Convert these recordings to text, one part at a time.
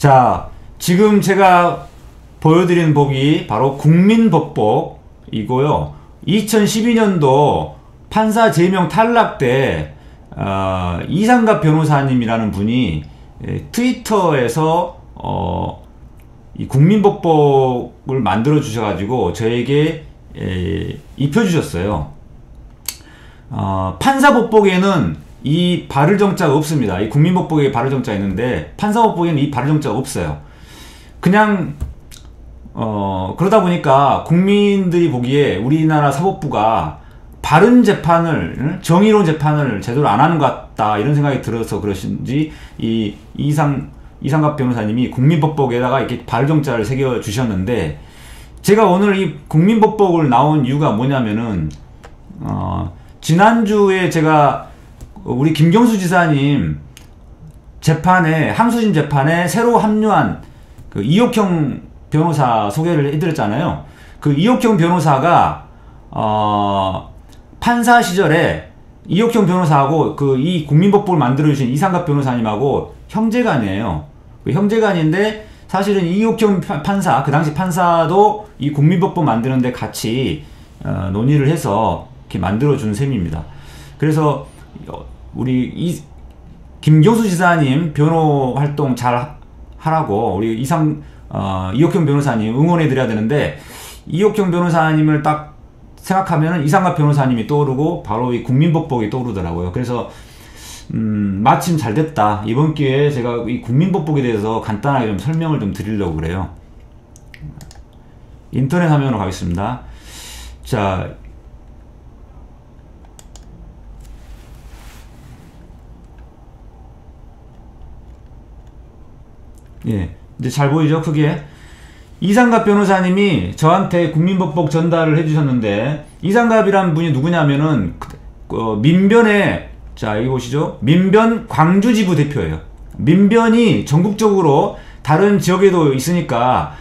자, 지금 제가 보여드리는 복이 바로 국민법복이고요. 2012년도 판사 제명 탈락 때 이상갑 변호사님이라는 분이 트위터에서 이 국민법복을 만들어 주셔가지고 저에게 입혀주셨어요. 판사법복에는 이 발을정자가 없습니다. 이 국민법복에 발을정자가 있는데 판사법복에는 이 발을정자가 없어요. 그냥 그러다 보니까 국민들이 보기에 우리나라 사법부가 바른 재판을, 정의로운 재판을 제대로 안 하는 것 같다 이런 생각이 들어서 그러신지 이 이상갑 변호사님이 국민법복에다가 이렇게 발정자를 새겨 주셨는데, 제가 오늘 이 국민법복을 나온 이유가 뭐냐면은 지난주에 제가 우리 김경수 지사님 재판에, 항소심 재판에 새로 합류한 그 이옥형 변호사 소개를 해드렸잖아요. 그 이옥형 변호사가 판사 시절에 이옥형 변호사하고 그 이 국민법복을 만들어주신 이상갑 변호사님하고 형제간이에요. 그 형제간인데 사실은 이옥형 판사, 그 당시 판사도 이 국민법복 만드는데 같이 논의를 해서 이렇게 만들어준 셈입니다. 그래서 우리 김경수 지사님 변호 활동 잘 하라고 우리 이옥형 변호사님 응원해 드려야 되는데, 이옥형 변호사님을 딱 생각하면은 이상갑 변호사님이 떠오르고 바로 이 국민법복이 떠오르더라고요. 그래서 마침 잘 됐다. 이번 기회에 제가 이 국민법복에 대해서 간단하게 좀 설명을 좀 드리려고 그래요. 인터넷 화면으로 가겠습니다. 자, 예, 이제 잘 보이죠? 크게. 이상갑 변호사님이 저한테 국민법복 전달을 해주셨는데, 이상갑이란 분이 누구냐면은 민변의, 자 여기 보시죠, 민변 광주지부 대표예요. 민변이 전국적으로 다른 지역에도 있으니까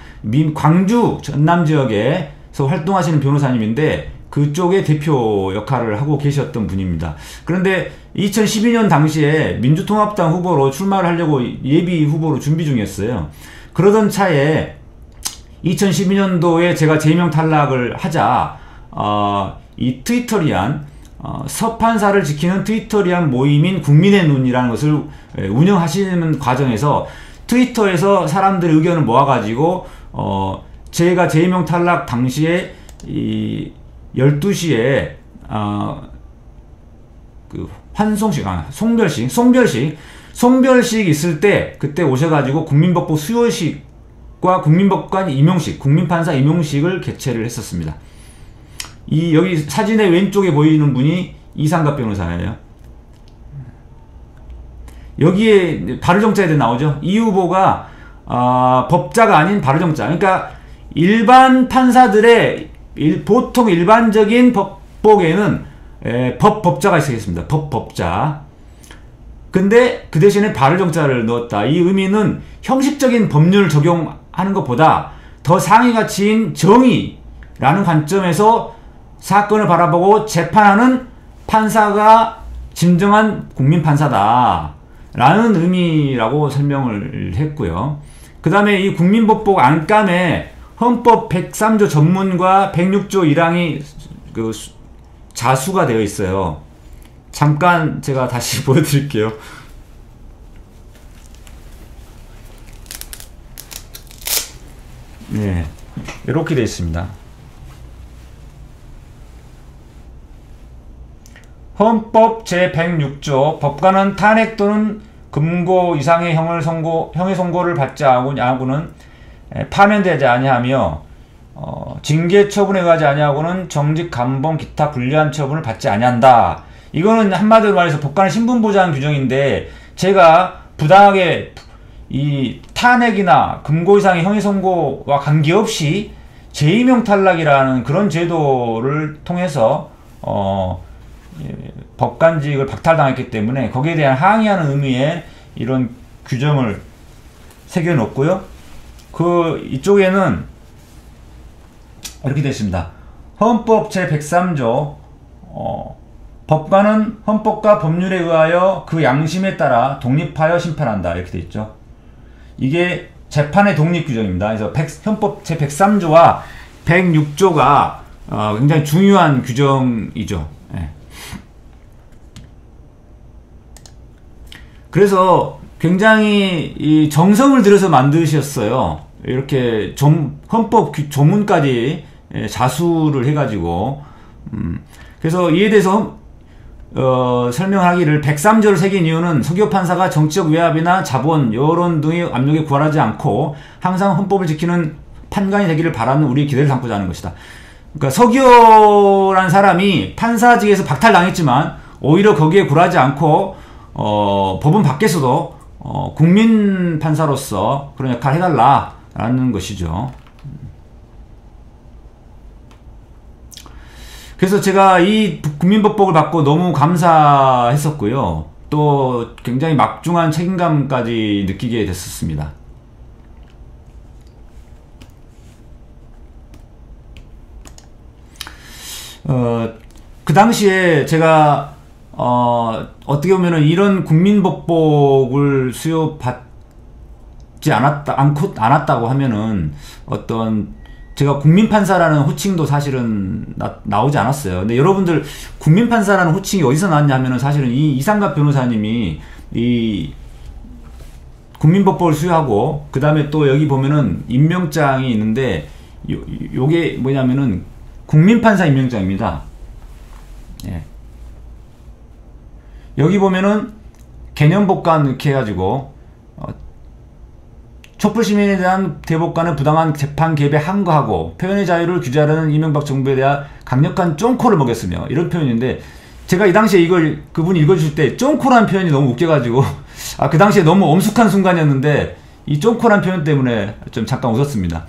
광주 전남 지역에서 활동하시는 변호사님인데 그쪽의 대표 역할을 하고 계셨던 분입니다. 그런데 2012년 당시에 민주통합당 후보로 출마를 하려고 예비 후보로 준비 중이었어요. 그러던 차에 2012년도에 제가 제명 탈락을 하자 이 트위터리안 서판사를 지키는 트위터리안 모임인 국민의 눈이라는 것을 운영하시는 과정에서 트위터에서 사람들의 의견을 모아가지고 제가 제명 탈락 당시에 이 12시에 그 환송식, 송별식 있을 때 그때 오셔가지고 국민법복 수여식과 국민법관 임용식, 국민판사 임용식을 개최를 했었습니다. 여기 사진의 왼쪽에 보이는 분이 이상갑 변호사예요. 여기에 발의정자에 나오죠. 이 후보가 법자가 아닌 발의정자. 그러니까 일반 판사들의 보통 일반적인 법복에는 법자가 있겠습니다. 법자. 근데 그 대신에 발의정자를 넣었다. 이 의미는 형식적인 법률을 적용하는 것보다 더 상위 가치인 정의라는 관점에서 사건을 바라보고 재판하는 판사가 진정한 국민판사다 라는 의미라고 설명을 했고요. 그 다음에 이 국민법복 안감에 헌법 103조 전문과 106조 1항이 그 자수가 되어 있어요. 잠깐 제가 다시 보여드릴게요. 네, 이렇게 되어 있습니다. 헌법 제106조 법관은 탄핵 또는 금고 이상의 형의 선고를 받지 아니하고는 파면되지 아니하며 징계 처분에 의하지 아니하고는 정직 감봉 기타 불리한 처분을 받지 아니한다. 이거는 한마디로 말해서 법관의 신분보장 규정인데, 제가 부당하게 이 탄핵이나 금고 이상의 형의 선고와 관계없이 재임용 탈락이라는 그런 제도를 통해서 법관직을 박탈당했기 때문에 거기에 대한 항의하는 의미의 이런 규정을 새겨 놓고요. 이쪽에는 이렇게 되어 있습니다. 헌법 제103조 법관은 헌법과 법률에 의하여 그 양심에 따라 독립하여 심판한다. 이렇게 되어 있죠. 이게 재판의 독립 규정입니다. 그래서 헌법 제 103조와 106조가 굉장히 중요한 규정이죠. 예. 그래서 굉장히 이 정성을 들여서 만드셨어요. 이렇게 헌법 조문까지 자수를 해가지고 그래서 이에 대해서 설명하기를 103조를 새긴 이유는 서기호 판사가 정치적 외압이나 자본, 여론 등의 압력에 굴하지 않고 항상 헌법을 지키는 판관이 되기를 바라는 우리의 기대를 담고자 하는 것이다. 그러니까 서기호라는 사람이 판사직에서 박탈당했지만 오히려 거기에 굴하지 않고 법원 밖에서도 국민 판사로서 그런 역할을 해달라라는 것이죠. 그래서 제가 이 국민법복을 받고 너무 감사했었고요. 또 굉장히 막중한 책임감까지 느끼게 됐었습니다. 그 당시에 제가 어떻게 보면은 이런 국민법복을 수여받지 않았다고 하면은 어떤 제가 국민판사라는 호칭도 사실은 나오지 않았어요. 근데 여러분들 국민판사라는 호칭이 어디서 나왔냐 하면은 사실은 이 이상갑 변호사님이 이 국민법복을 수여하고 그 다음에 또 여기 보면은 임명장이 있는데 요게 뭐냐면은 국민판사 임명장입니다. 예. 여기 보면은 개념법관 이렇게 해가지고 촛불시민에 대한 대법관은 부당한 재판 개입에 항거하고 표현의 자유를 규제하려는 이명박 정부에 대한 강력한 쫑코를 먹였으며 이런 표현인데 제가 이 당시에 이걸 그분이 읽어주실 때 쫑코라는 표현이 너무 웃겨가지고 그 당시에 너무 엄숙한 순간이었는데 이 쫑코라는 표현 때문에 좀 잠깐 웃었습니다.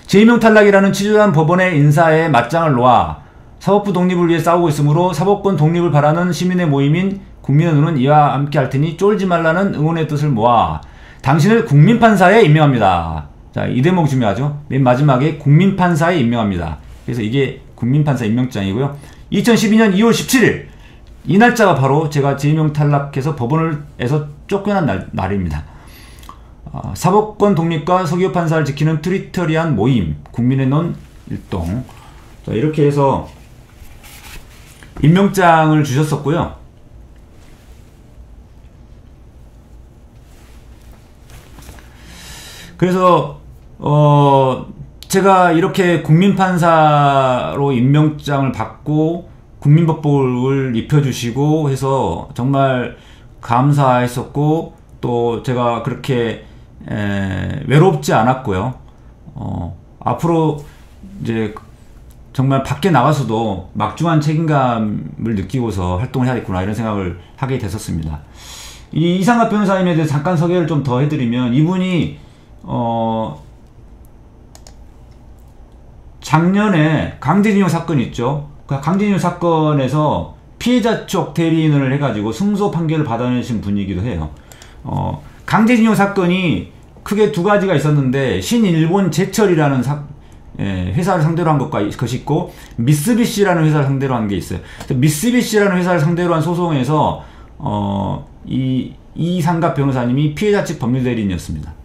제2명 탈락이라는 치졸한 법원의 인사에 맞짱을 놓아 사법부 독립을 위해 싸우고 있으므로 사법권 독립을 바라는 시민의 모임인 국민의원은 이와 함께 할 테니 쫄지 말라는 응원의 뜻을 모아 당신을 국민판사에 임명합니다. 자, 이 대목 중요하죠. 맨 마지막에 국민판사에 임명합니다. 그래서 이게 국민판사 임명장이고요. 2012년 2월 17일 이 날짜가 바로 제가 제2명 탈락해서 법원에서 쫓겨난 날입니다. 사법권 독립과 서기호 판사를 지키는 트리터리한 모임 국민의 논 일동. 자, 이렇게 해서 임명장을 주셨었고요. 그래서 제가 이렇게 국민판사로 임명장을 받고 국민법복을 입혀주시고 해서 정말 감사했었고 또 제가 그렇게 외롭지 않았고요. 앞으로 이제 정말 밖에 나가서도 막중한 책임감을 느끼고서 활동을 해야겠구나 이런 생각을 하게 됐었습니다. 이 이상갑 변호사님에 대해서 잠깐 소개를 좀 더 해드리면 이분이 작년에 강제징용 사건 있죠. 그 강제징용 사건에서 피해자 쪽 대리인을 해가지고 승소 판결을 받아내신 분이기도 해요. 강제징용 사건이 크게 두 가지가 있었는데 신일본 제철이라는 회사를 상대로 한 것이 있고 미쓰비시라는 회사를 상대로 한 게 있어요. 미쓰비시라는 회사를 상대로 한 소송에서 이상갑 변호사님이 피해자 측 법률 대리인이었습니다.